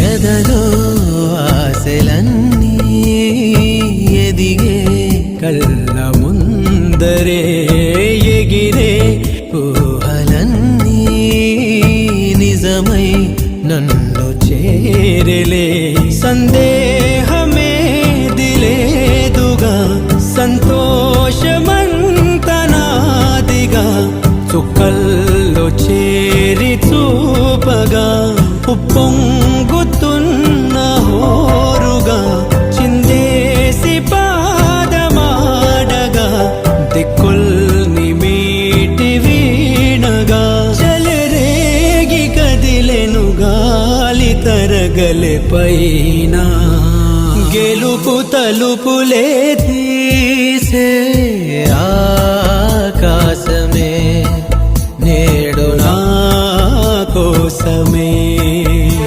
ఎదలో ఆశలన్నీ ఎదిగే కళ్ళ ముందరే ఎగిరే ఊహలన్నీ నిజమై నన్ను చేరలే సందేహమే దిలేదుగా సంతోషమంతనాదిగా చుక్కల్లో చేరి చూపగా ఉప్పొంగుతున్న హోరుగా చిందేసి పాదమాడగా దిక్కుల్ని మీటి వీణగా చెలరేగి కదిలెను గాలి తరగలే పైన గెలుపు తలుపులే తీసే ఆకాశమే నేడు నా